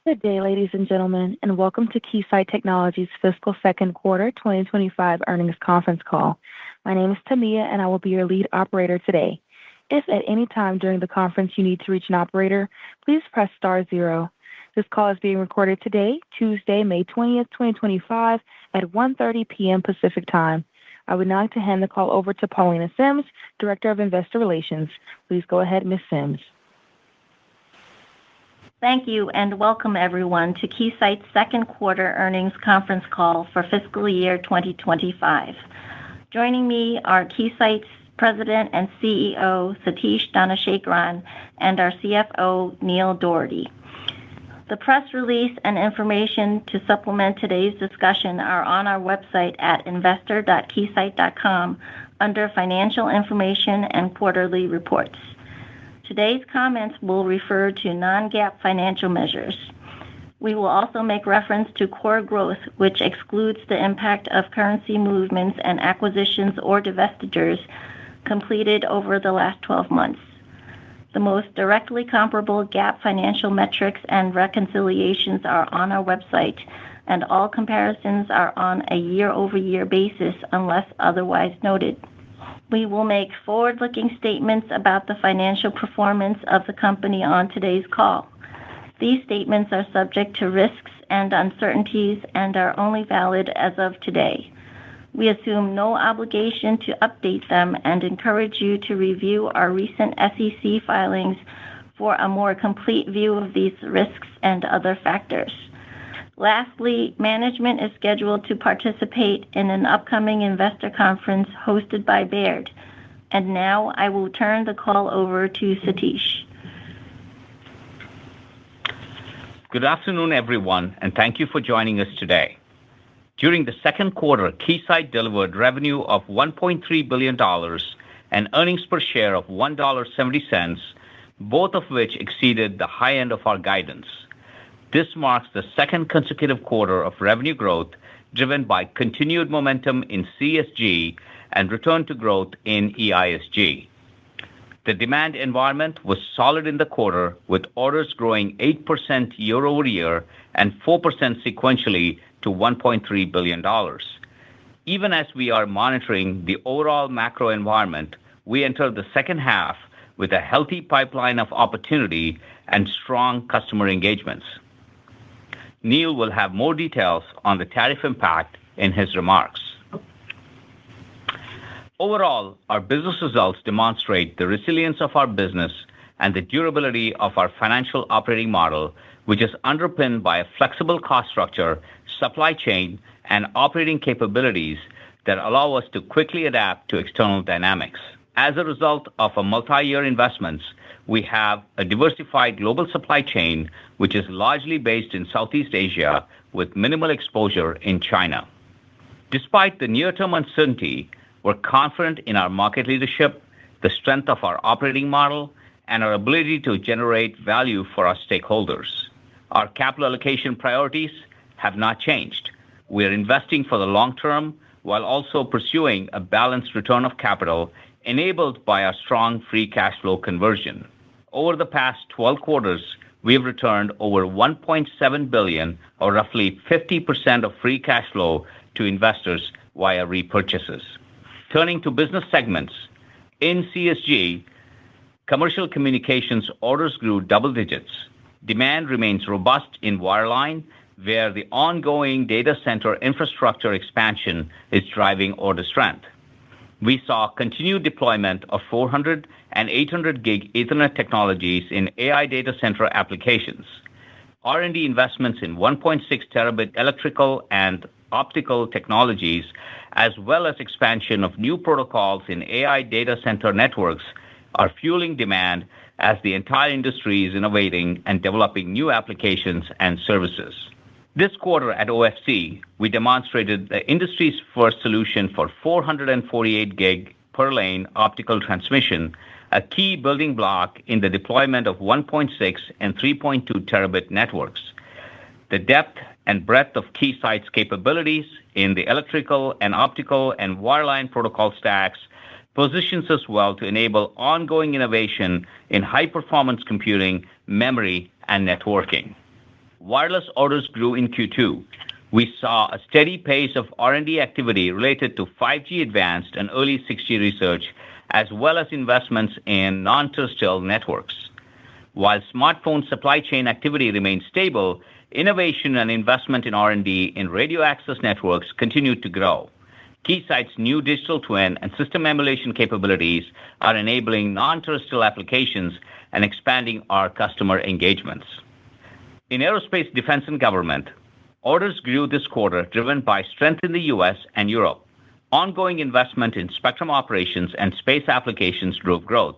Good day, ladies and gentlemen, and welcome to Keysight Technologies' fiscal second quarter 2025 earnings conference call. My name is Tamia, and I will be your lead operator today. If at any time during the conference you need to reach an operator, please press star zero. This call is being recorded today, Tuesday, May 20th, 2025, at 1:30 p.m. Pacific Time. I would now like to hand the call over to Paulina Sims, Director of Investor Relations. Please go ahead, Ms. Sims. Thank you, and welcome everyone to Keysight's second quarter earnings conference call for fiscal year 2025. Joining me are Keysight's President and CEO, Satish Dhanasekaran, and our CFO, Neil Dougherty. The press release and information to supplement today's discussion are on our website at investor.keysight.com under Financial Information and Quarterly Reports. Today's comments will refer to non-GAAP financial measures. We will also make reference to core growth, which excludes the impact of currency movements and acquisitions or divestitures completed over the last 12 months. The most directly comparable GAAP financial metrics and reconciliations are on our website, and all comparisons are on a year-over-year basis unless otherwise noted. We will make forward-looking statements about the financial performance of the company on today's call. These statements are subject to risks and uncertainties and are only valid as of today. We assume no obligation to update them and encourage you to review our recent SEC filings for a more complete view of these risks and other factors. Lastly, management is scheduled to participate in an upcoming investor conference hosted by Baird. And now I will turn the call over to Satish. Good afternoon, everyone, and thank you for joining us today. During the second quarter, Keysight delivered revenue of $1.3 billion and earnings per share of $1.70, both of which exceeded the high end of our guidance. This marks the second consecutive quarter of revenue growth driven by continued momentum in CSG and return to growth in EISG. The demand environment was solid in the quarter, with orders growing 8% year-over-year and 4% sequentially to $1.3 billion. Even as we are monitoring the overall macro environment, we enter the second half with a healthy pipeline of opportunity and strong customer engagements. Neil will have more details on the tariff impact in his remarks. Overall, our business results demonstrate the resilience of our business and the durability of our financial operating model, which is underpinned by a flexible cost structure, supply chain, and operating capabilities that allow us to quickly adapt to external dynamics. As a result of our multi-year investments, we have a diversified global supply chain, which is largely based in Southeast Asia with minimal exposure in China. Despite the near-term uncertainty, we're confident in our market leadership, the strength of our operating model, and our ability to generate value for our stakeholders. Our capital allocation priorities have not changed. We are investing for the long term while also pursuing a balanced return of capital enabled by our strong free cash flow conversion. Over the past 12 quarters, we have returned over $1.7 billion, or roughly 50% of free cash flow, to investors via repurchases. Turning to business segments, in CSG, commercial communications orders grew double digits. Demand remains robust in wireline, where the ongoing data center infrastructure expansion is driving order strength. We saw continued deployment of 400 and 800 gig Ethernet technologies in AI data center applications. R&D investments in 1.6 terabit electrical and optical technologies, as well as expansion of new protocols in AI data center networks, are fueling demand as the entire industry is innovating and developing new applications and services. This quarter at OFC, we demonstrated the industry's first solution for 448 gig per lane optical transmission, a key building block in the deployment of 1.6 and 3.2 terabit networks. The depth and breadth of Keysight's capabilities in the electrical and optical and wireline protocol stacks positions us well to enable ongoing innovation in high-performance computing, memory, and networking. wireless orders grew in Q2. We saw a steady pace of R&D activity related to 5G advanced and early 6G research, as well as investments in non-terrestrial networks. While smartphone supply chain activity remains stable, innovation and investment in R&D in radio access networks continued to grow. Keysight's new digital twin and system emulation capabilities are enabling non-terrestrial applications and expanding our customer engagements. In aerospace, defense, and government, orders grew this quarter, driven by strength in the U.S. and Europe. Ongoing investment in spectrum operations and space applications drove growth.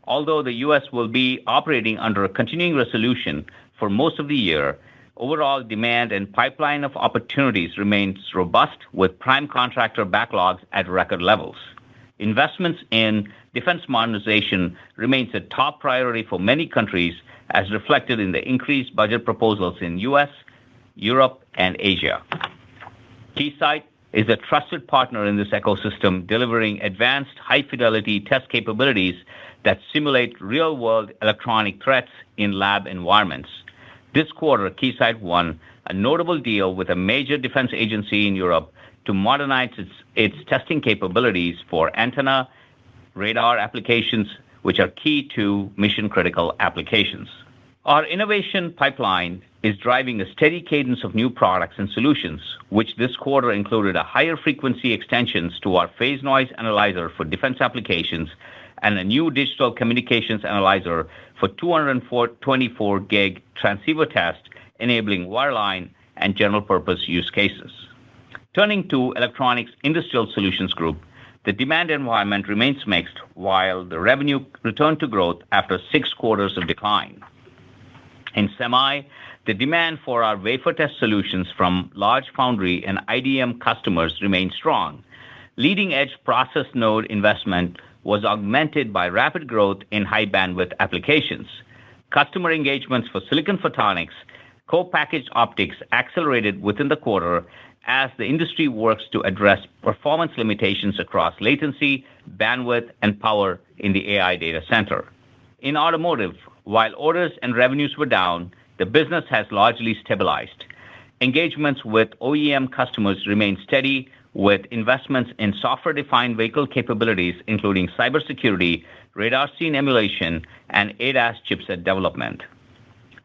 Although the U.S. will be operating under a continuing resolution for most of the year, overall demand and pipeline of opportunities remains robust, with prime contractor backlogs at record levels. Investments in defense modernization remains a top priority for many countries, as reflected in the increased budget proposals in U.S., Europe, and Asia. Keysight is a trusted partner in this ecosystem, delivering advanced high-fidelity test capabilities that simulate real-world electronic threats in lab environments. This quarter, Keysight won a notable deal with a major defense agency in Europe to modernize its testing capabilities for antenna radar applications, which are key to mission-critical applications. Our innovation pipeline is driving a steady cadence of new products and solutions, which this quarter included a higher frequency extensions to our phase noise analyzer for defense applications and a new digital communications analyzer for 224 gig transceiver test, enabling wireline and general purpose use cases. Turning to Electronics Industrial Solutions Group, the demand environment remains mixed, while the revenue returned to growth after 6 quarters of decline. In semi, the demand for our wafer test solutions from large foundry and IDM customers remained strong. Leading-edge process node investment was augmented by rapid growth in high-bandwidth applications. Customer engagements for silicon photonics, co-packaged optics accelerated within the quarter as the industry works to address performance limitations across latency, bandwidth, and power in the AI data center. In automotive, while orders and revenues were down, the business has largely stabilized. Engagements with OEM customers remain steady, with investments in software-defined vehicle capabilities, including cybersecurity, radar scene emulation, and ADAS chipset development.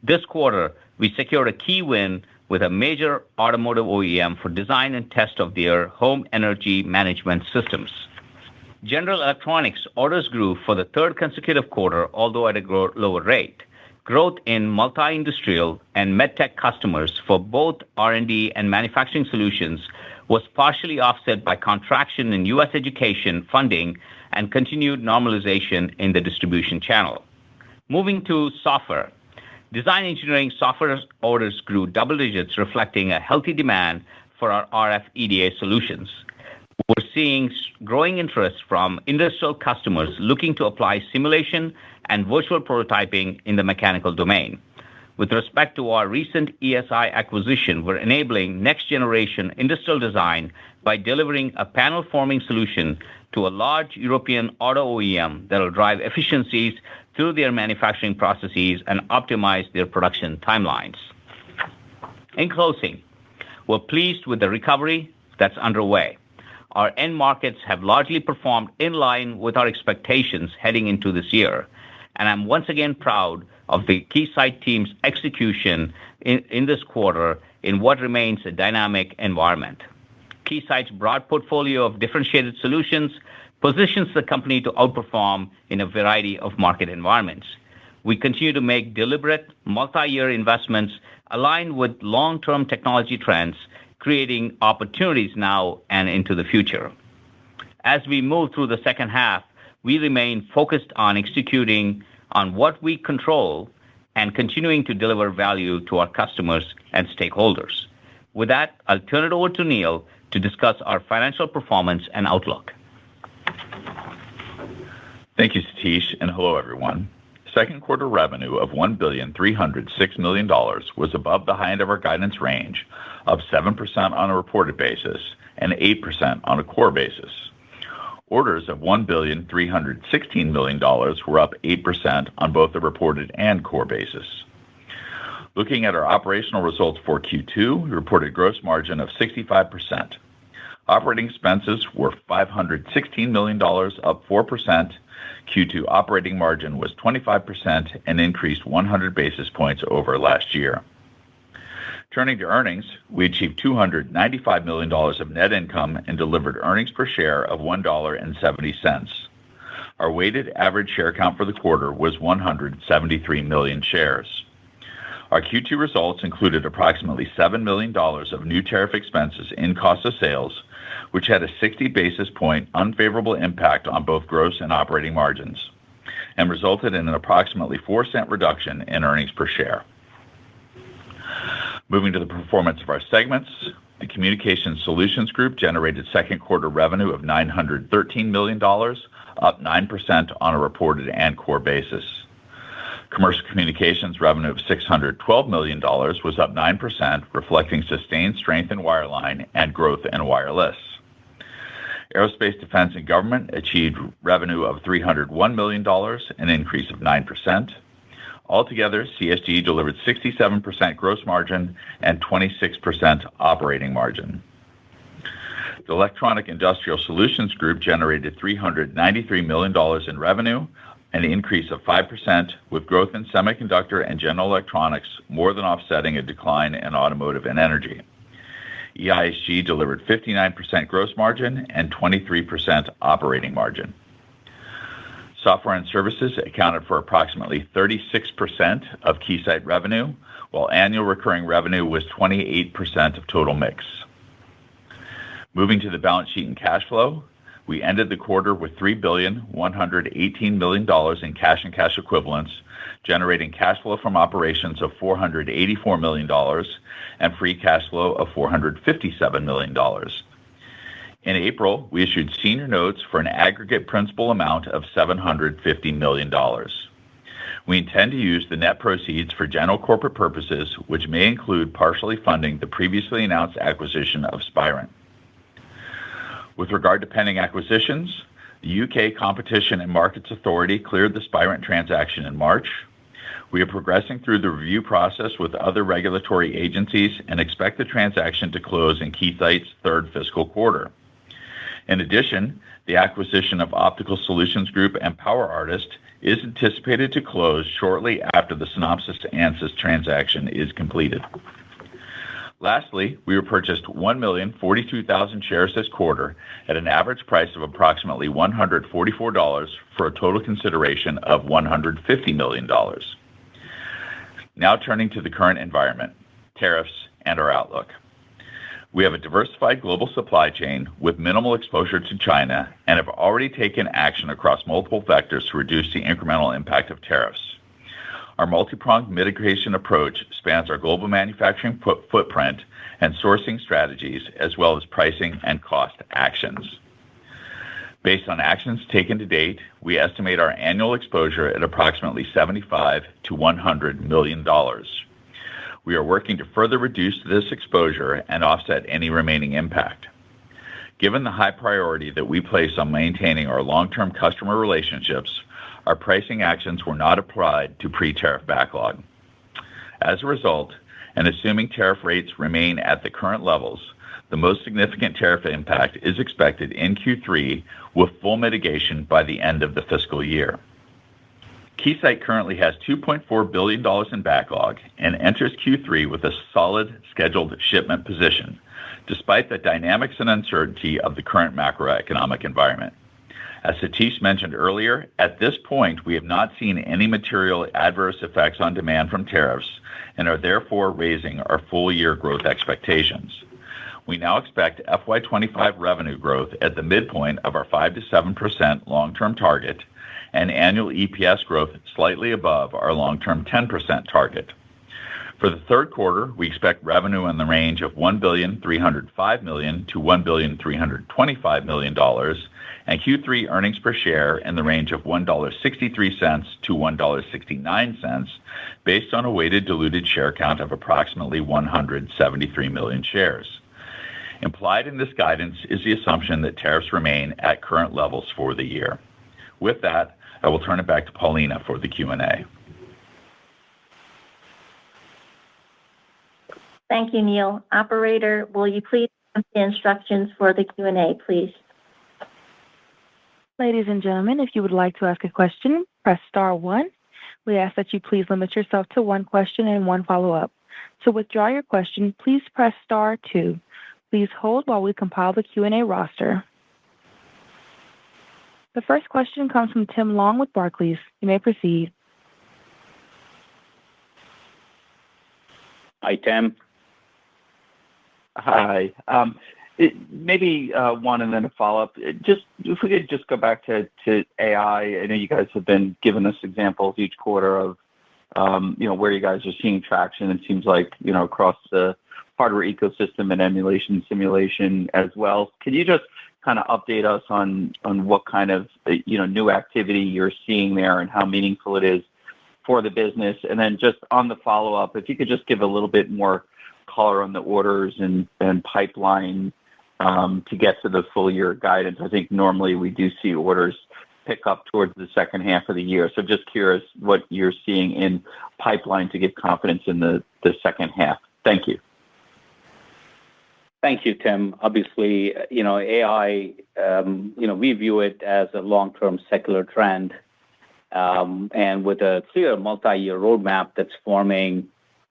This quarter, we secured a key win with a major automotive OEM for design and test of their home energy management systems. General Electronics orders grew for the third consecutive quarter, although at a lower rate. Growth in multi-industrial and medtech customers for both R&D and manufacturing solutions was partially offset by contraction in U.S. education funding and continued normalization in the distribution channel. Moving to software. Design engineering software orders grew double digits, reflecting a healthy demand for our RF EDA solutions. We're seeing growing interest from industrial customers looking to apply simulation and virtual prototyping in the mechanical domain. With respect to our recent ESI acquisition, we're enabling next-generation industrial design by delivering a panel forming solution to a large European auto OEM that will drive efficiencies through their manufacturing processes and optimize their production timelines. In closing, we're pleased with the recovery that's underway. Our end markets have largely performed in line with our expectations heading into this year, and I'm once again proud of the Keysight team's execution in this quarter in what remains a dynamic environment. Keysight's broad portfolio of differentiated solutions positions the company to outperform in a variety of market environments. We continue to make deliberate multi-year investments aligned with long-term technology trends, creating opportunities now and into the future. As we move through the second half, we remain focused on executing on what we control and continuing to deliver value to our customers and stakeholders. With that, I'll turn it over to Neil to discuss our financial performance and outlook. Thank you, Satish, and hello, everyone. Second quarter revenue of $1,306 million was above the high end of our guidance range of 7% on a reported basis and 8% on a core basis. Orders of $1,316 million were up 8% on both the reported and core basis. Looking at our operational results for Q2, we reported gross margin of 65%. Operating expenses were $516 million, up 4%. Q2 operating margin was 25% and increased 100 basis points over last year. Turning to earnings, we achieved $295 million of net income and delivered earnings per share of $1.70. Our weighted average share count for the quarter was 173 million shares. Our Q2 results included approximately $7 million of new tariff expenses in cost of sales, which had a 60 basis point unfavorable impact on both gross and operating margins, and resulted in an approximately 4-cent reduction in earnings per share. Moving to the performance of our segments, the Communications Solutions Group generated second quarter revenue of $913 million, up 9% on a reported and core basis. Commercial communications revenue of $612 million was up 9%, reflecting sustained strength in wireline and growth in wireless. Aerospace, defense, and government achieved revenue of $301 million, an increase of 9%. Altogether, CSG delivered 67% gross margin and 26% operating margin. The Electronic Industrial Solutions Group generated $393 million in revenue, an increase of 5%, with growth in semiconductor and general electronics more than offsetting a decline in automotive and energy. EISG delivered 59% gross margin and 23% operating margin. Software and services accounted for approximately 36% of Keysight revenue, while annual recurring revenue was 28% of total mix. Moving to the balance sheet and cash flow, we ended the quarter with $3,118 million in cash and cash equivalents, generating cash flow from operations of $484 million and free cash flow of $457 million. In April, we issued senior notes for an aggregate principal amount of $750 million. We intend to use the net proceeds for general corporate purposes, which may include partially funding the previously announced acquisition of Spirent. With regard to pending acquisitions, the UK Competition and Markets Authority cleared the Spirent transaction in March. We are progressing through the review process with other regulatory agencies and expect the transaction to close in Keysight's third fiscal quarter. In addition, the acquisition of Optical Solutions Group and PowerArtist is anticipated to close shortly after the Synopsys-Ansys transaction is completed. Lastly, we repurchased 1,042,000 shares this quarter at an average price of approximately $144 for a total consideration of $150 million. Now turning to the current environment, tariffs, and our outlook. We have a diversified global supply chain with minimal exposure to China and have already taken action across multiple vectors to reduce the incremental impact of tariffs. Our multi-pronged mitigation approach spans our global manufacturing footprint and sourcing strategies, as well as pricing and cost actions. Based on actions taken to date, we estimate our annual exposure at approximately $75 to $100 million. We are working to further reduce this exposure and offset any remaining impact. Given the high priority that we place on maintaining our long-term customer relationships, our pricing actions were not applied to pre-tariff backlog. As a result, and assuming tariff rates remain at the current levels, the most significant tariff impact is expected in Q3 with full mitigation by the end of the fiscal year. Keysight currently has $2.4 billion in backlog and enters Q3 with a solid scheduled shipment position, despite the dynamics and uncertainty of the current macroeconomic environment. As Satish mentioned earlier, at this point, we have not seen any material adverse effects on demand from tariffs and are therefore raising our full-year growth expectations. We now expect FY25 revenue growth at the midpoint of our 5 to 7% long-term target and annual EPS growth slightly above our long-term 10% target. For the third quarter, we expect revenue in the range of $1,305 million to $1,325 million, and Q3 earnings per share in the range of $1.63 to $1.69, based on a weighted diluted share count of approximately 173 million shares. Implied in this guidance is the assumption that tariffs remain at current levels for the year. With that, I will turn it back to Paulina for the Q&A. Thank you, Neil. Operator, will you please give the instructions for the Q&A, please? Ladies and gentlemen, if you would like to ask a question, press star one. We ask that you please limit yourself to one question and one follow-up. To withdraw your question, please press star two. Please hold while we compile the Q&A roster. The first question comes from Tim Long with Barclays. You may proceed. Hi, Tim. Hi. Maybe one and then a follow-up. Just if we could just go back to AI. I know you guys have been giving us examples each quarter of where you guys are seeing traction. It seems like across the hardware ecosystem and emulation simulation as well. Can you just kind of update us on what kind of new activity you're seeing there and how meaningful it is for the business? And then just on the follow-up, if you could just give a little bit more color on the orders and pipeline to get to the full year guidance. I think normally we do see orders pick up towards the second half of the year. So just curious what you're seeing in pipeline to give confidence in the second half. Thank you. Thank you, Tim. Obviously, AI, we view it as a long-term secular trend, and with a clear multi-year roadmap that's forming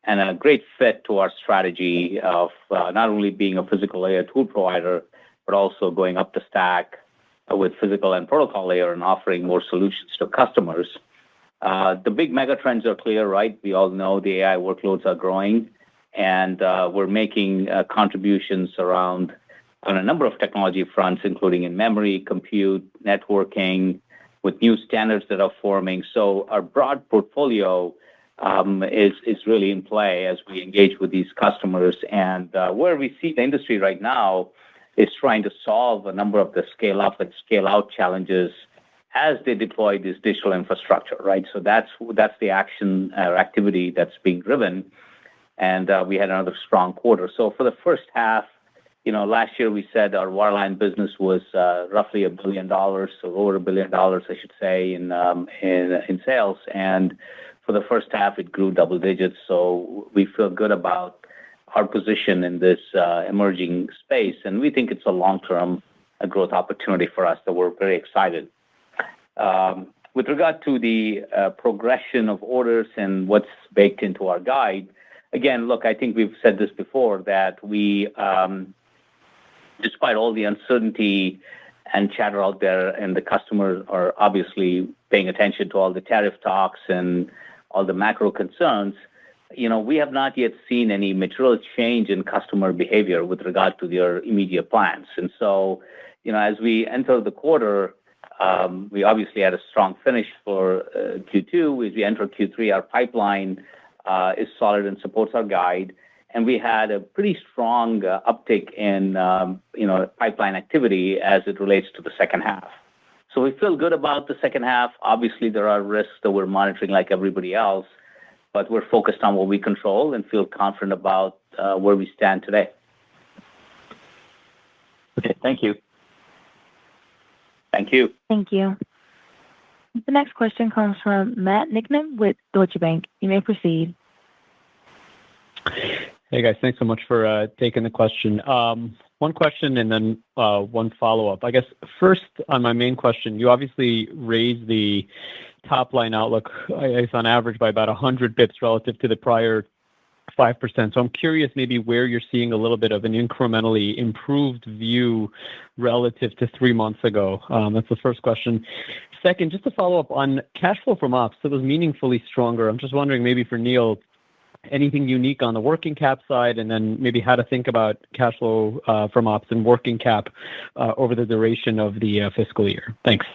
and a great fit to our strategy of not only being a physical layer tool provider, but also going up the stack with physical and protocol layer and offering more solutions to customers. The big mega trends are clear, right? We all know the AI workloads are growing, and we're making contributions around on a number of technology fronts, including in memory, compute, networking, with new standards that are forming. So our broad portfolio is really in play as we engage with these customers. And where we see the industry right now is trying to solve a number of the scale up and scale out challenges as they deploy this digital infrastructure, right? So that's the action or activity that's being driven. And we had another strong quarter. So for the first half, last year we said our wireline business was roughly $1 billion, so over $1 billion, I should say, in sales. And for the first half, it grew double digits. So we feel good about our position in this emerging space, and we think it's a long-term growth opportunity for us that we're very excited. With regard to the progression of orders and what's baked into our guide, again, look, I think we've said this before, that we, despite all the uncertainty and chatter out there, and the customers are obviously paying attention to all the tariff talks and all the macro concerns, we have not yet seen any material change in customer behavior with regard to their immediate plans. And so, as we enter the quarter, we obviously had a strong finish for Q2. As we enter Q3, our pipeline is solid and supports our guide. And we had a pretty strong uptick in pipeline activity as it relates to the second half. So we feel good about the second half. Obviously, there are risks that we're monitoring like everybody else, but we're focused on what we control and feel confident about where we stand today. Okay, thank you. Thank you. Thank you. The next question comes from Matt Niknam with Deutsche Bank. You may proceed. Hey guys, thanks so much for taking the question. One question and then one follow-up. I guess first on my main question, you obviously raised the top line outlook, I guess on average by about 100 bits relative to the prior 5%. So I'm curious maybe where you're seeing a little bit of an incrementally improved view relative to 3 months ago. That's the first question. Second, just to follow up on cash flow from ops, so it was meaningfully stronger. I'm just wondering maybe for Neil, anything unique on the working cap side, and then maybe how to think about cash flow from ops and working cap over the duration of the fiscal year. Thanks.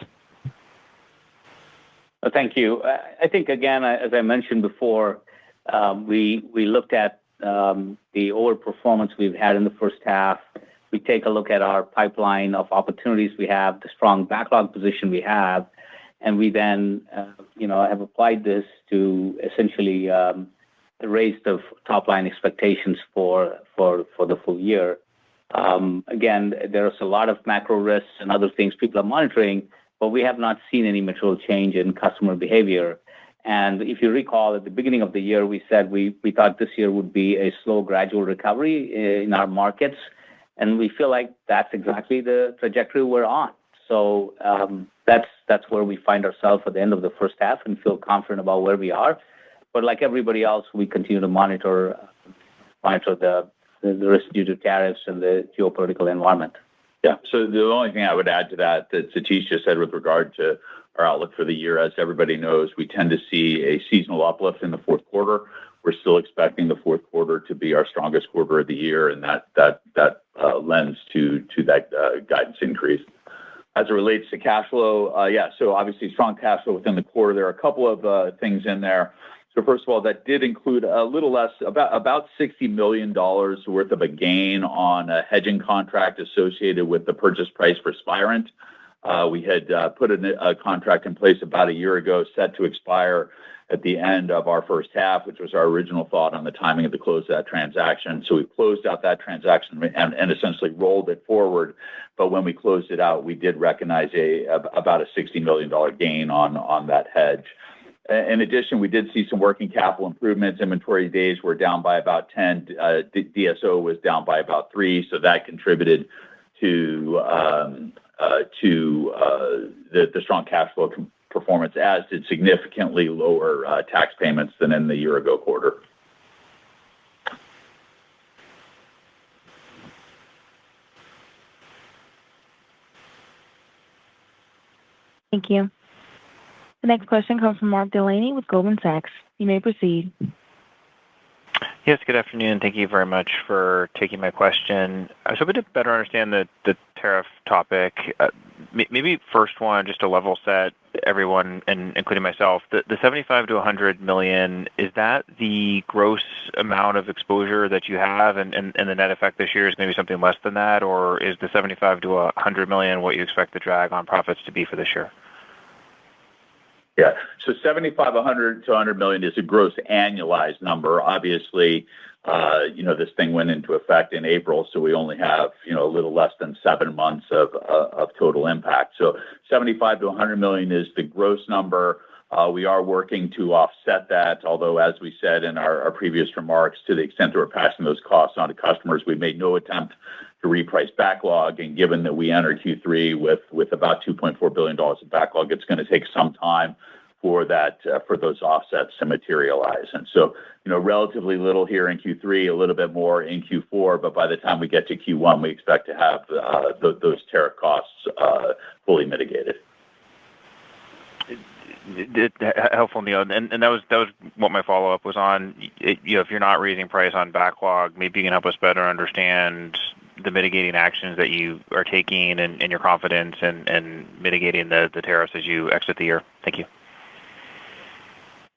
Thank you. I think, again, as I mentioned before, we looked at the overperformance we've had in the first half. We take a look at our pipeline of opportunities we have, the strong backlog position we have, and we then, have applied this to essentially raise the top line expectations for the full year. Again, there's a lot of macro risks and other things people are monitoring, but we have not seen any material change in customer behavior. And if you recall, at the beginning of the year, we said we thought this year would be a slow, gradual recovery in our markets. And we feel like that's exactly the trajectory we're on. So that's where we find ourselves at the end of the first half and feel confident about where we are. But like everybody else, we continue to monitor the risk due to tariffs and the geopolitical environment. Yeah. So the only thing I would add to that Satish just said with regard to our outlook for the year, as everybody knows, we tend to see a seasonal uplift in the fourth quarter. We're still expecting the fourth quarter to be our strongest quarter of the year, and that lends to that guidance increase. As it relates to cash flow, so obviously strong cash flow within the quarter. There are a couple of things in there. So first of all, that did include a little less, about $60 million worth of a gain on a hedging contract associated with the purchase price for Spirent. We had put a contract in place about a year ago, set to expire at the end of our first half, which was our original thought on the timing of the close of that transaction. So we closed out that transaction and essentially rolled it forward. But when we closed it out, we did recognize about a $60 million gain on that hedge. In addition, we did see some working capital improvements. Inventory days were down by about 10. DSO was down by about 3. So that contributed to the strong cash flow performance, as did significantly lower tax payments than in the year-ago quarter. Thank you. The next question comes from Mark Delaney with Goldman Sachs. You may proceed. Yes, good afternoon. Thank you very much for taking my question. I was hoping to better understand the tariff topic. Maybe first one, just to level set everyone, and including myself, the $75 to $100 million, is that the gross amount of exposure that you have, and the net effect this year is maybe something less than that, or is the $75 to $100 million what you expect the drag on profits to be for this year? Yeah. So 75, 100 to 100 million is a gross annualized number. Obviously, this thing went into effect in April, so we only have, a little less than 7 months of total impact. So 75 to 100 million is the gross number. We are working to offset that, although, as we said in our previous remarks, to the extent that we're passing those costs on to customers, we made no attempt to reprice backlog. And given that we enter Q3 with about $2.4 billion of backlog, it's going to take some time for those offsets to materialize. And so, relatively little here in Q3, a little bit more in Q4, but by the time we get to Q1, we expect to have those tariff costs fully mitigated. Helpful, Neil. And that was what my follow-up was on. If you're not raising price on backlog, maybe you can help us better understand the mitigating actions that you are taking and your confidence in mitigating the tariffs as you exit the year. Thank you.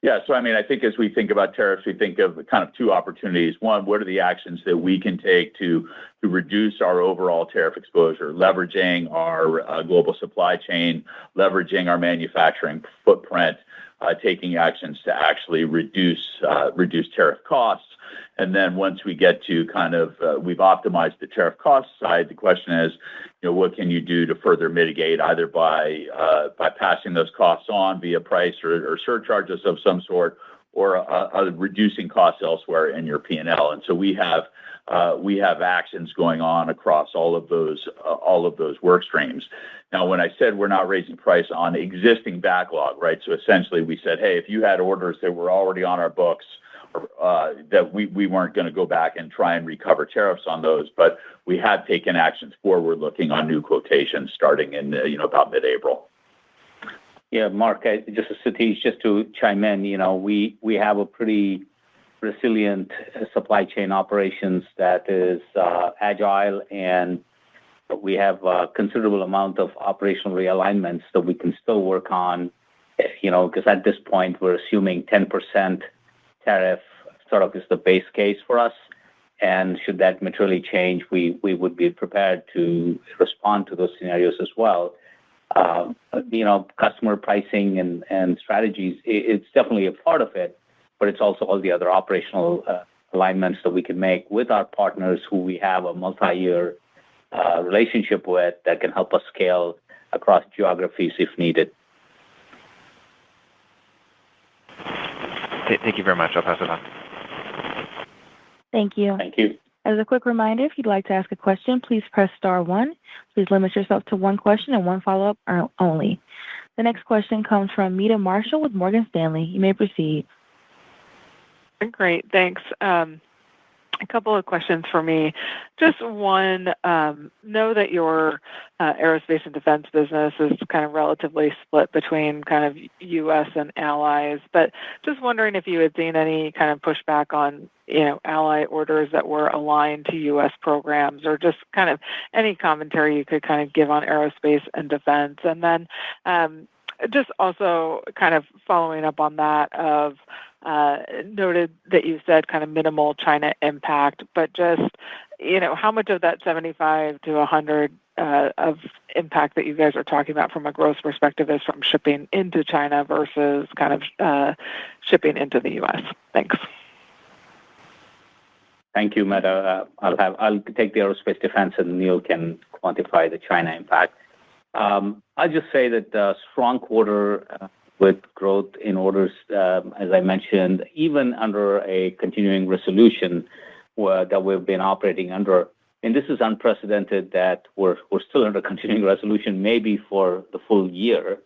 Yeah, so I think as we think about tariffs, we think of kind of two opportunities. One, what are the actions that we can take to reduce our overall tariff exposure, leveraging our global supply chain, leveraging our manufacturing footprint, taking actions to actually reduce tariff costs. And then once we get to we've optimized the tariff cost side, the question is, what can you do to further mitigate, either by passing those costs on via price or surcharges of some sort, or reducing costs elsewhere in your P&L. And so we have actions going on across all of those work streams. Now, when I said we're not raising price on existing backlog, right? So essentially, we said, hey, if you had orders that were already on our books, that we weren't going to go back and try and recover tariffs on those, but we have taken actions forward looking on new quotations starting in about mid-April. Yeah, Mark, just Satish, just to chime in, we have a pretty resilient supply chain operations that is agile, and we have a considerable amount of operational realignments that we can still work on, because at this point we're assuming 10% tariff sort of is the base case for us. And should that materially change, we would be prepared to respond to those scenarios as well. Customer pricing and strategies, it's definitely a part of it, but it's also all the other operational alignments that we can make with our partners who we have a multi-year relationship with that can help us scale across geographies if needed. Thank you very much. I'll pass it on. Thank you. Thank you. As a quick reminder, if you'd like to ask a question, please press star one. Please limit yourself to one question and one follow-up only. The next question comes from Meta Marshall with Morgan Stanley. You may proceed. Great, thanks. A couple of questions for me. Just one, know that your aerospace and defense business is kind of relatively split between kind of U.S. and allies, but just wondering if you had seen any kind of pushback on, ally orders that were aligned to U.S. programs, or just kind of any commentary you could kind of give on aerospace and defense. And then just also kind of following up on that of noted that you said kind of minimal China impact, but just, how much of that 75 to 100 of impact that you guys are talking about from a growth perspective is from shipping into China versus kind of shipping into the U.S.? Thanks. Thank you, Meta. I'll take the aerospace defense, and Neil can quantify the China impact. I'll just say that strong quarter with growth in orders, as I mentioned, even under a continuing resolution that we've been operating under. And this is unprecedented that we're still under continuing resolution, maybe for the full year.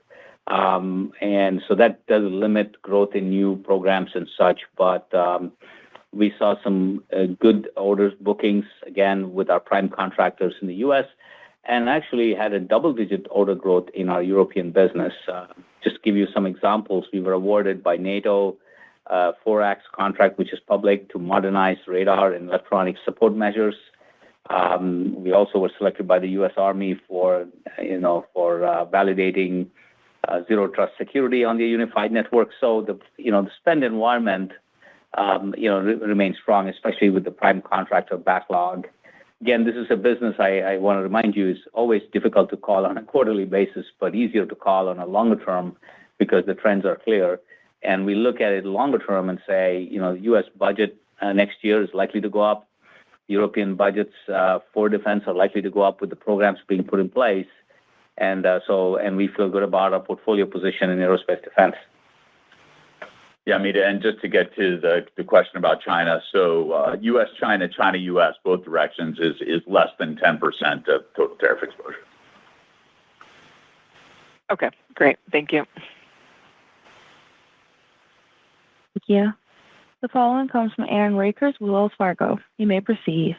And so that does limit growth in new programs and such. But we saw some good orders bookings, again, with our prime contractors in the U.S., and actually had a double-digit order growth in our European business. Just to give you some examples, we were awarded by NATO 4X contract, which is public, to modernize radar and electronic support measures. We also were selected by the U.S. Army for validating zero trust security on the unified network. So the spend environment remains strong, especially with the prime contractor backlog. Again, this is a business I want to remind you is always difficult to call on a quarterly basis, but easier to call on a longer term because the trends are clear. And we look at it longer term and say, the U.S. budget next year is likely to go up. European budgets for defense are likely to go up with the programs being put in place. And we feel good about our portfolio position in aerospace defense. Yeah, Mita, and just to get to the question about China, so U.S., China, China, U.S., both directions is less than 10% of total tariff exposure. Okay, great. Thank you. Thank you. The following comes from Aaron Rakers with Wells Fargo. You may proceed.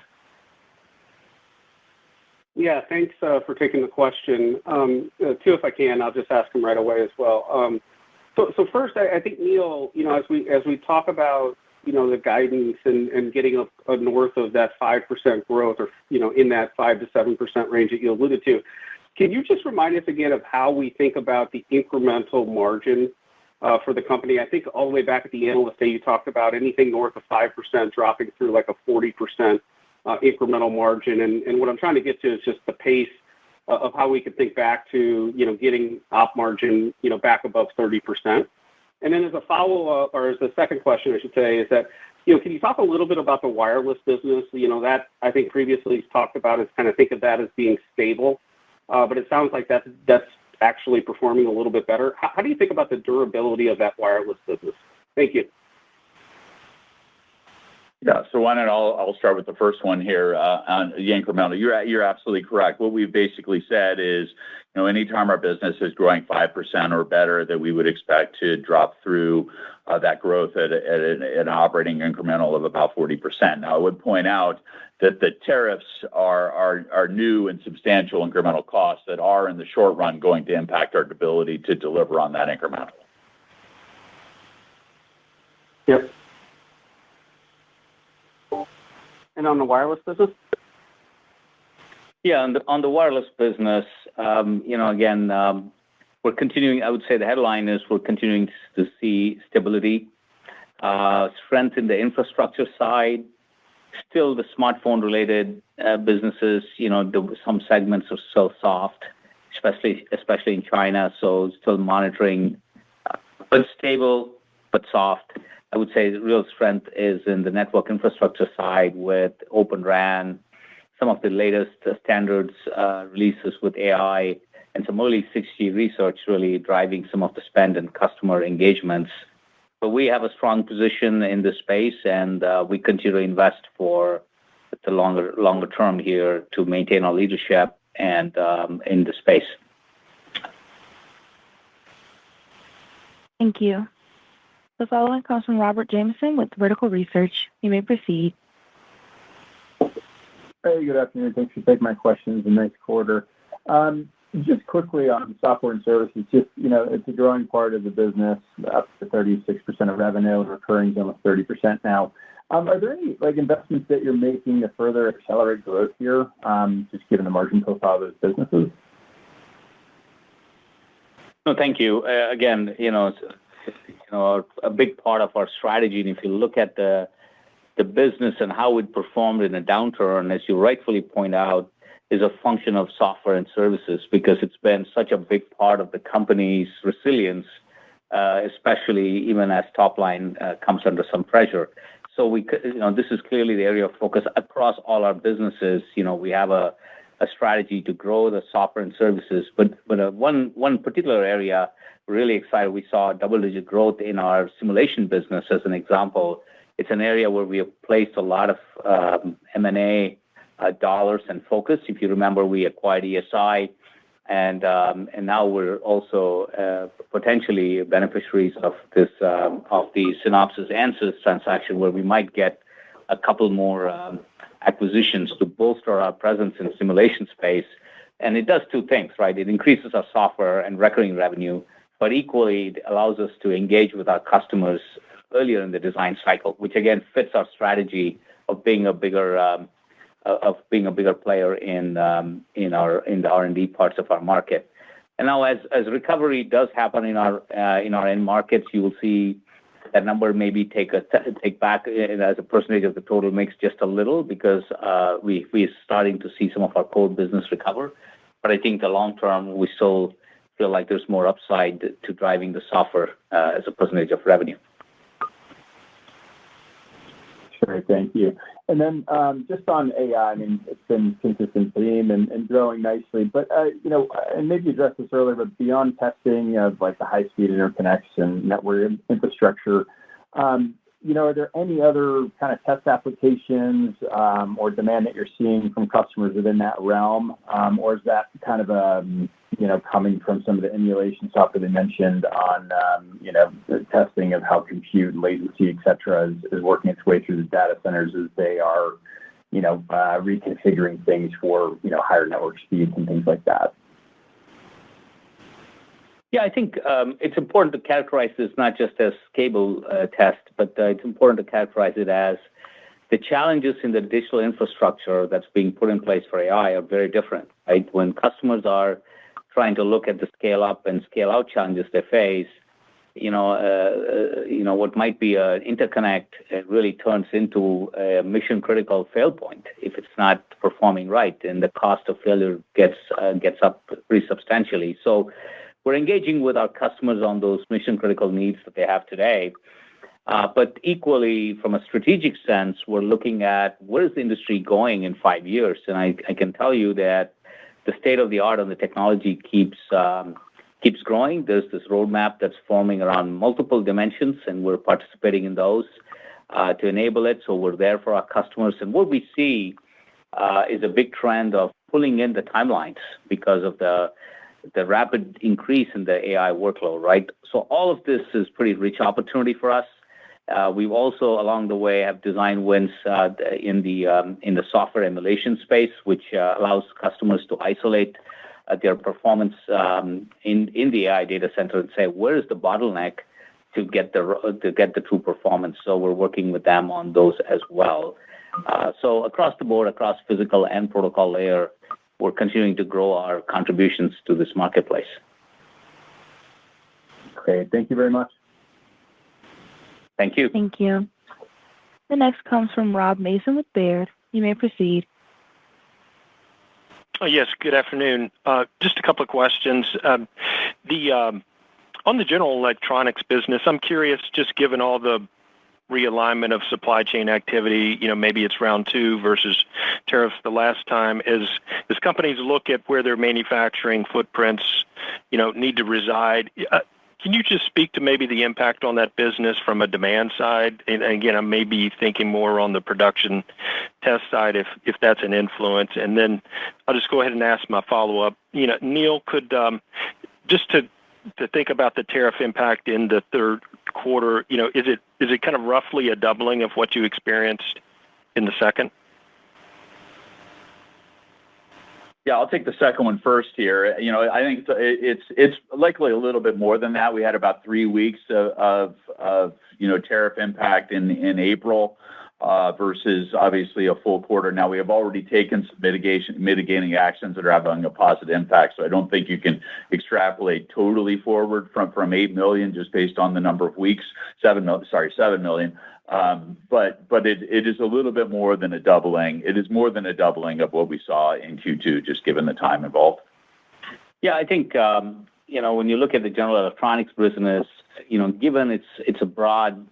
Yeah, thanks for taking the question. Two, if I can, I'll just ask them right away as well. So first, I think, Neil, as we talk about, the guidance and getting up north of that 5% growth or, in that 5 to 7% range that you alluded to, can you just remind us again of how we think about the incremental margin for the company? I think all the way back at the Analyst Day, you talked about anything north of 5% dropping through like a 40% incremental margin. And what I'm trying to get to is just the pace of how we could think back to, getting op margin, back above 30%. And then as a follow-up, or as the second question, I should say, is that, can you talk a little bit about the wireless business? That I think previously you've talked about is kind of think of that as being stable, but it sounds like that's actually performing a little bit better. How do you think about the durability of that wireless business? Thank you. Yeah, so why don't I'll start with the first one here on the incremental. You're absolutely correct. What we've basically said is, anytime our business is growing 5% or better, that we would expect to drop through that growth at an operating incremental of about 40%. Now, I would point out that the tariffs are new and substantial incremental costs that are in the short run going to impact our ability to deliver on that incremental. Yep. And on the wireless business? Yeah, on the wireless business, again, we're continuing. I would say the headline is we're continuing to see stability, strength in the infrastructure side. Still, the smartphone-related businesses, some segments are still soft, especially in China. So still monitoring, but stable, but soft. I would say the real strength is in the network infrastructure side with Open RAN, some of the latest standards releases with AI, and some early 6G research really driving some of the spend and customer engagements But we have a strong position in this space, and we continue to invest for the longer term here to maintain our leadership and in the space. Thank you. The following comes from Robert Jameson with Vertical Research. You may proceed. Hey, good afternoon. Thanks for taking my questions. A nice quarter. Just quickly on software and services, it's a growing part of the business, up to 36% of revenue, and recurring is almost 30% now. Are there any investments that you're making to further accelerate growth here, just given the margin profile of those businesses? No, thank you. Again, a big part of our strategy, and if you look at the business and how it performed in a downturn, as you rightfully point out, is a function of software and services because it's been such a big part of the company's resilience, especially even as top line comes under some pressure. So this is clearly the area of focus across all our businesses. We have a strategy to grow the software and services, but one particular area we're really excited. We saw double-digit growth in our simulation business as an example. It's an area where we have placed a lot of M&A dollars and focus. If you remember, we acquired ESI, and now we're also potentially beneficiaries of the Synopsys Ansys transaction, where we might get a couple more acquisitions to bolster our presence in the simulation space. And it does two things, right? It increases our software and recurring revenue, but equally it allows us to engage with our customers earlier in the design cycle, which again fits our strategy of being a bigger player in the R&D parts of our market. And now, as recovery does happen in our end markets, you will see that number maybe take back as a percentage of the total mix just a little because we're starting to see some of our core business recover. But I think the long term, we still feel like there's more upside to driving the software as a percentage of revenue. Sure, thank you. And then just on AI, I mean, it's been consistent theme and growing nicely, but and maybe you addressed this earlier, but beyond testing of the high-speed interconnects and network infrastructure, are there any other kind of test applications or demand that you're seeing from customers within that realm, or is that kind of coming from some of the emulation software they mentioned on the testing of how compute and latency, et cetera, is working its way through the data centers as they are reconfiguring things for higher network speeds and things like that? Yeah, I think it's important to characterize this not just as cable test, but it's important to characterize it as the challenges in the digital infrastructure that's being put in place for AI are very different, right? When customers are trying to look at the scale up and scale out challenges they face, what might be an interconnect, it really turns into a mission critical fail point if it's not performing right, and the cost of failure gets up pretty substantially. So we're engaging with our customers on those mission critical needs that they have today. But equally, from a strategic sense, we're looking at where is the industry going in 5 years. And I can tell you that the state of the art on the technology keeps growing. There's this roadmap that's forming around multiple dimensions, and we're participating in those to enable it. So we're there for our customers. And what we see is a big trend of pulling in the timelines because of the rapid increase in the AI workload, right? So all of this is pretty rich opportunity for us. We've also, along the way, have design wins in the software emulation space, which allows customers to isolate their performance in the AI data center and say, where is the bottleneck to get the true performance? So we're working with them on those as well. So across the board, across physical and protocol layer, we're continuing to grow our contributions to this marketplace. Great. Thank you very much. Thank you. Thank you. The next comes from Rob Mason with Baird. You may proceed. Oh, yes, good afternoon. Just a couple of questions. On the general electronics business, I'm curious, just given all the realignment of supply chain activity, maybe it's round 2 versus tariffs the last time, as companies look at where their manufacturing footprints, need to reside, Can you just speak to maybe the impact on that business from a demand side? And again, I may be thinking more on the production test side if that's an influence. And then I'll just go ahead and ask my follow-up. Neil, could just to think about the tariff impact in the third quarter, is it kind of roughly a doubling of what you experienced in the second? Yeah, I'll take the second one first here. I think it's likely a little bit more than that. We had about 3 weeks of tariff impact in April versus obviously a full quarter. Now we have already taken some mitigating actions that are having a positive impact. So I don't think you can extrapolate totally forward from 8 million just based on the number of weeks. 7 million. But it is a little bit more than a doubling. It is more than a doubling of what we saw in Q2, just given the time involved. Yeah, I think when you look at the general electronics business, given it's a broad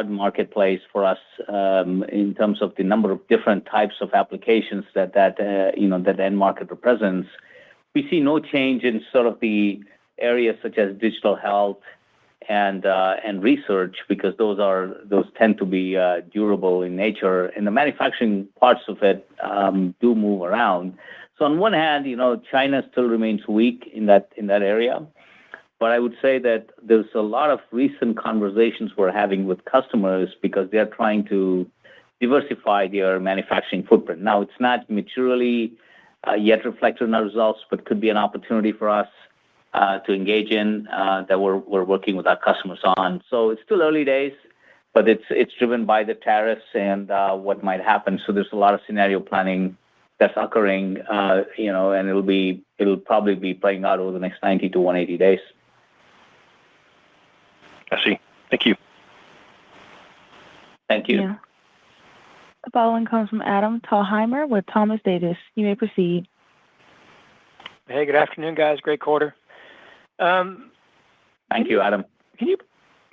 marketplace for us in terms of the number of different types of applications that end market represents. We see no change in sort of the areas such as digital health and research, because those tend to be durable in nature, and the manufacturing parts of it do move around. So on one hand, China still remains weak in that area, but I would say that there's a lot of recent conversations we're having with customers because they're trying to diversify their manufacturing footprint. Now, it's not materially yet reflected in our results, but could be an opportunity for us to engage in that we're working with our customers on. So it's still early days, but it's driven by the tariffs and what might happen. So there's a lot of scenario planning that's occurring, and it'll probably be playing out over the next 90 to 180 days. I see. Thank you. Thank you. Yeah. The following comes from Adam Thalhimer with Thomas Davis. You may proceed. Hey, good afternoon, guys. Great quarter. Thank you, Adam. Can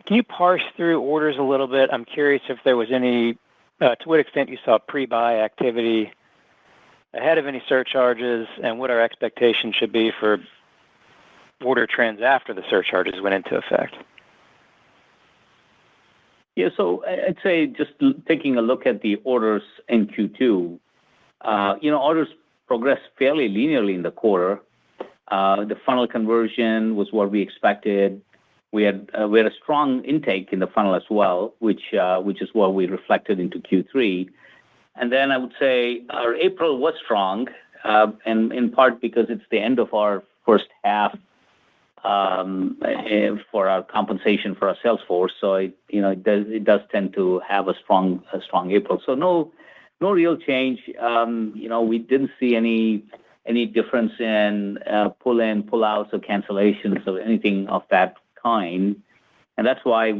you parse through orders a little bit? I'm curious if there was any, to what extent you saw pre-buy activity ahead of any surcharges, and what our expectation should be for order trends after the surcharges went into effect. Yeah, so I'd say just taking a look at the orders in Q2, orders progressed fairly linearly in the quarter. The funnel conversion was what we expected. We had a strong intake in the funnel as well, which is what we reflected into Q3. And then I would say our April was strong, and in part because it's the end of our first half for our compensation for our sales force. So it does tend to have a strong April. So no real change. We didn't see any difference in pull-in, pull-outs, or cancellations or anything of that kind. And that's why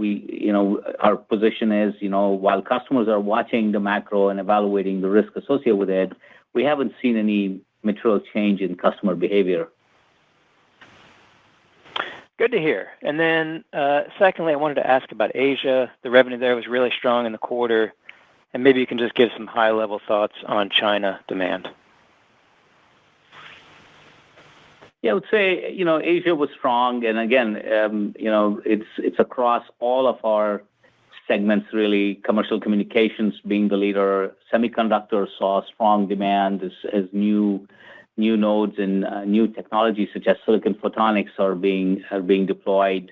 our position is, while customers are watching the macro and evaluating the risk associated with it, we haven't seen any material change in customer behavior. Good to hear. And then secondly, I wanted to ask about Asia. The revenue there was really strong in the quarter, and maybe you can just give some high-level thoughts on China demand. Yeah, I would say, Asia was strong. And again, it's across all of our segments, really. Commercial communications being the leader. Semiconductors saw strong demand as new nodes and new technologies such as silicon photonics are being deployed.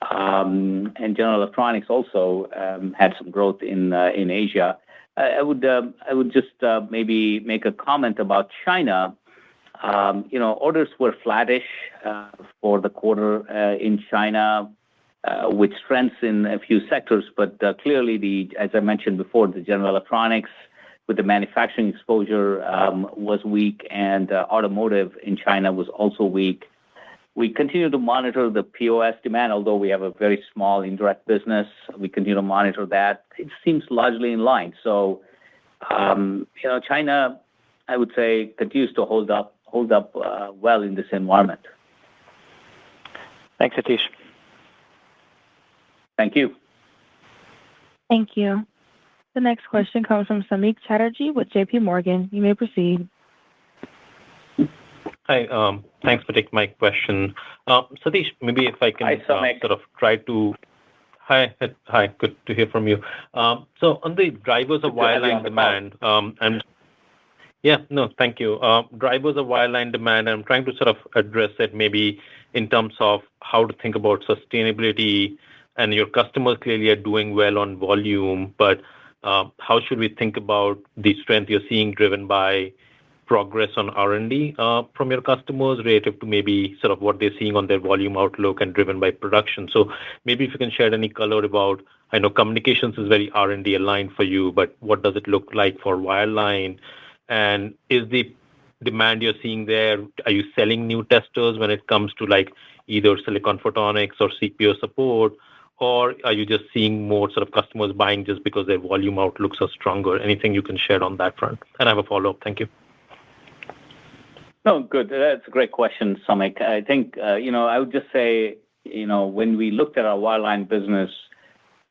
And general electronics also had some growth in Asia. I would just maybe make a comment about China. Orders were flattish for the quarter in China, with strengths in a few sectors, but clearly as I mentioned before, the general electronics with the manufacturing exposure was weak, and automotive in China was also weak. We continue to monitor the POS demand, although we have a very small indirect business. We continue to monitor that. It seems largely in line. So, China, I would say, continues to hold up well in this environment. Thanks, Satish. Thank you. Thank you. The next question comes from Samik Chatterjee with JP Morgan. You may proceed. Hi, thanks for taking my question. Satish, maybe if I can sort of try to... Hi, good to hear from you. So on the drivers of wireline demand, thank you. Drivers of wireline demand, I'm trying to sort of address it maybe in terms of how to think about sustainability, and your customers clearly are doing well on volume, but how should we think about the strength you're seeing driven by progress on R&D from your customers relative to maybe sort of what they're seeing on their volume outlook and driven by production? So maybe if you can share any color about, I know communications is very R&D aligned for you, but what does it look like for wireline? And is the demand you're seeing there, are you selling new testers when it comes to like either silicon photonics or CPO support, or are you just seeing more sort of customers buying just because their volume outlooks are stronger? Anything you can share on that front? And I have a follow-up. Thank you. No, good. That's a great question, Samik. I think, I would just say, when we looked at our wireline business,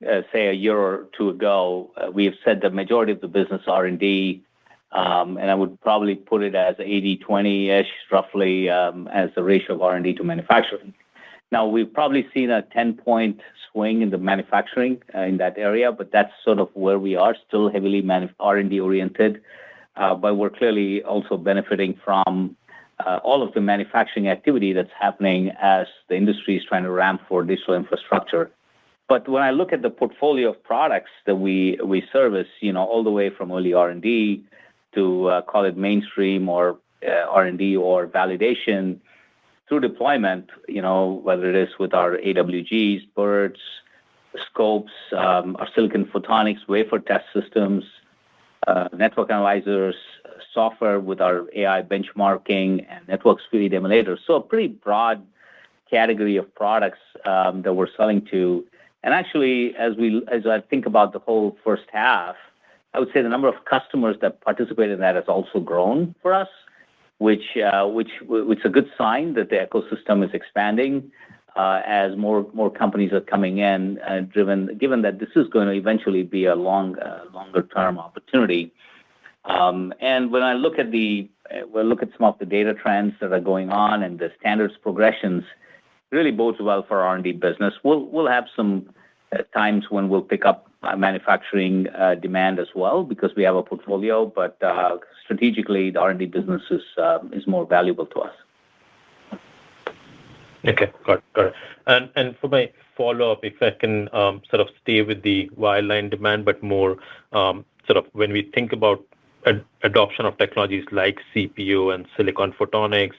say a year or two ago, we have said the majority of the business R&D, and I would probably put it as 80-20-ish, roughly, as the ratio of R&D to manufacturing. Now, we've probably seen a 10-point swing in the manufacturing in that area, but that's sort of where we are, still heavily R&D oriented. But we're clearly also benefiting from all of the manufacturing activity that's happening as the industry is trying to ramp for digital infrastructure. But when I look at the portfolio of products that we service, all the way from early R&D to call it mainstream or R&D or validation through deployment, whether it is with our AWGs, BERTs, scopes, our silicon photonics, wafer test systems, network analyzers, software with our AI benchmarking and network speed emulators. So a pretty broad category of products that we're selling to. And actually, as I think about the whole first half, I would say the number of customers that participate in that has also grown for us, which is a good sign that the ecosystem is expanding as more companies are coming in, given that this is going to eventually be a longer term opportunity. And when I look at some of the data trends that are going on and the standards progressions, really bodes well for R&D business. We'll have some times when we'll pick up manufacturing demand as well because we have a portfolio, but strategically the R&D business is more valuable to us. Okay, got it. And for my follow-up, if I can sort of stay with the wireline demand, but more sort of when we think about adoption of technologies like CPO and silicon photonics,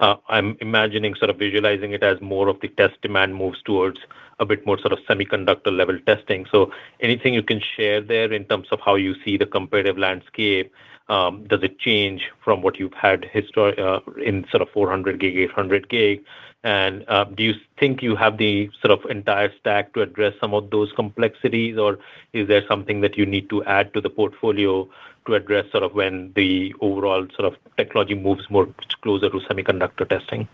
I'm imagining sort of visualizing it as more of the test demand moves towards a bit more sort of semiconductor level testing. So anything you can share there in terms of how you see the competitive landscape? Does it change from what you've had in sort of 400 gig, 800 gig? And do you think you have the sort of entire stack to address some of those complexities, or is there something that you need to add to the portfolio to address sort of when the overall sort of technology moves more closer to semiconductor testing?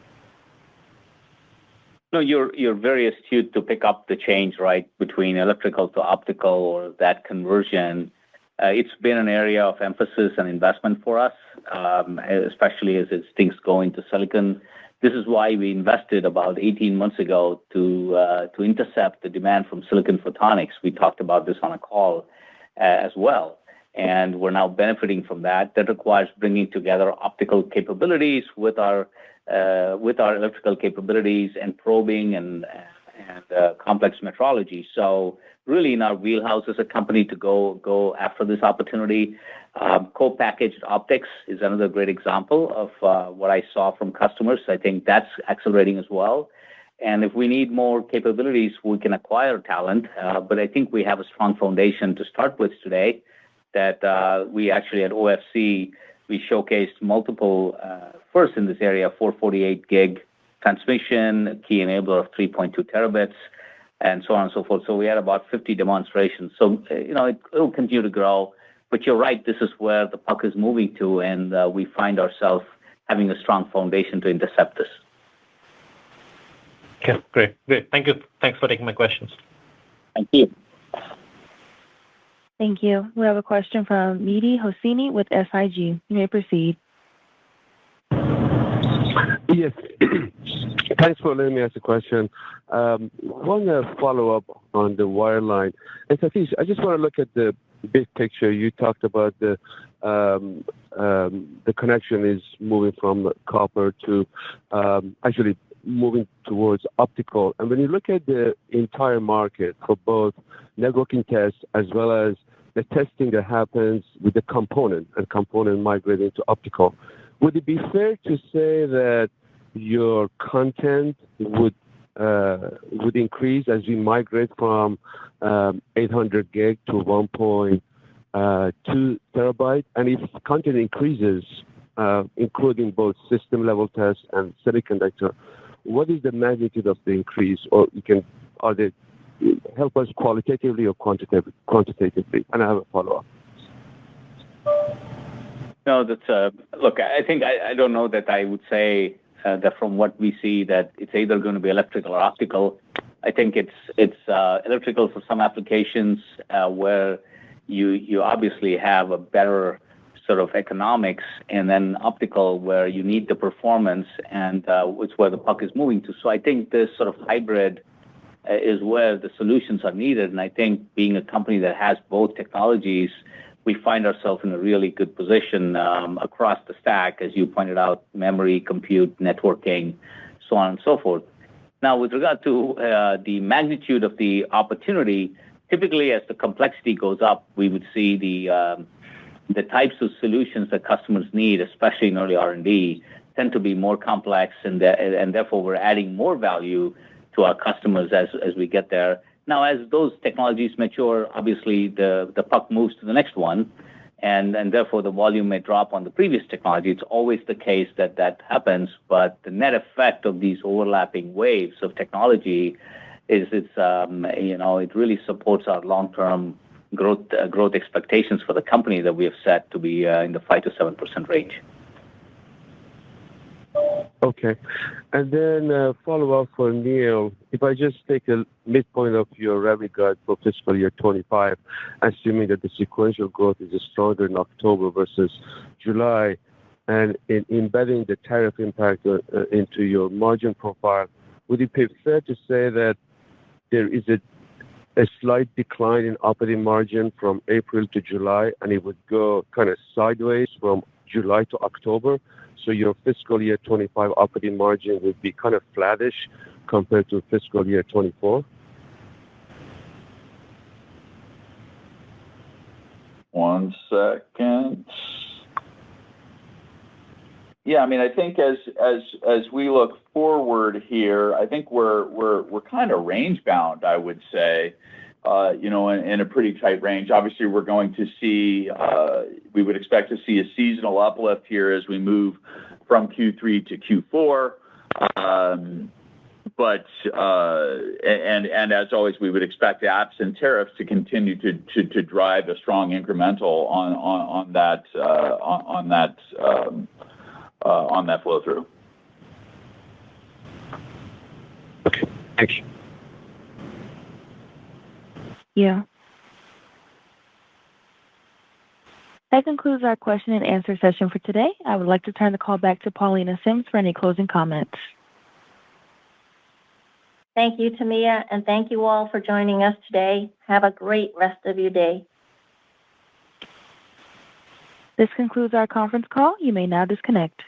No, you're very astute to pick up the change, right, between electrical to optical or that conversion. It's been an area of emphasis and investment for us, especially as things go into silicon. This is why we invested about 18 months ago to intercept the demand from silicon photonics. We talked about this on a call as well, and we're now benefiting from that. That requires bringing together optical capabilities with our electrical capabilities and probing and complex metrology. So really in our wheelhouse as a company to go after this opportunity. Co-packaged optics is another great example of what I saw from customers. I think that's accelerating as well. And if we need more capabilities, we can acquire talent. But I think we have a strong foundation to start with today that we actually at OFC, we showcased multiple first in this area, 448 gig transmission, key enabler of 3.2 terabits, and so on and so forth. So we had about 50 demonstrations. So, it will continue to grow. But you're right, this is where the puck is moving to, and we find ourselves having a strong foundation to intercept this. Okay, great. Thank you. Thanks for taking my questions. Thank you. Thank you. We have a question from Mehdi Hosseini with SIG. You may proceed. Yes. Thanks for letting me ask a question. Want to follow up on the wireline. And Satish, I just want to look at the big picture. You talked about the connection is moving from copper to actually moving towards optical. And when you look at the entire market for both networking tests as well as the testing that happens with the component and component migrating to optical, would it be fair to say that your content would increase as we migrate from 800 gig to 1.2 terabyte? And if content increases, including both system level tests and semiconductor, what is the magnitude of the increase? Or help us qualitatively or quantitatively? And I have a follow-up. No, look, I think I don't know that I would say that from what we see that it's either going to be electrical or optical. I think it's electrical for some applications where you obviously have a better sort of economics, and then optical where you need the performance, and it's where the puck is moving to. So I think this sort of hybrid is where the solutions are needed. And I think being a company that has both technologies, we find ourselves in a really good position across the stack, as you pointed out, memory, compute, networking, so on and so forth. Now, with regard to the magnitude of the opportunity, typically as the complexity goes up, we would see the types of solutions that customers need, especially in early R&D, tend to be more complex, and therefore we're adding more value to our customers as we get there. Now, as those technologies mature, obviously the puck moves to the next one, and therefore the volume may drop on the previous technology. It's always the case that happens, but the net effect of these overlapping waves of technology is it really supports our long-term growth expectations for the company that we have set to be in the 5 to 7% range. Okay. And then follow up for Neil. If I just take a midpoint of your revenue guide for fiscal year 25, assuming that the sequential growth is stronger in October versus July, and in embedding the tariff impact into your margin profile, would it be fair to say that there is a slight decline in operating margin from April to July, and it would go kind of sideways from July to October? So your fiscal year 25 operating margin would be kind of flattish compared to fiscal year 24? One second. Yeah, I mean, I think as we look forward here, I think we're kind of range bound, I would say, in a pretty tight range. Obviously, we're going to see, we would expect to see a seasonal uplift here as we move from Q3 to Q4. But as always, we would expect the absent tariffs to continue to drive a strong incremental on that flow through. Okay, thank you. Yeah. That concludes our question and answer session for today. I would like to turn the call back to Paulina Sims for any closing comments. Thank you, Tamia, and thank you all for joining us today. Have a great rest of your day. This concludes our conference call. You may now disconnect.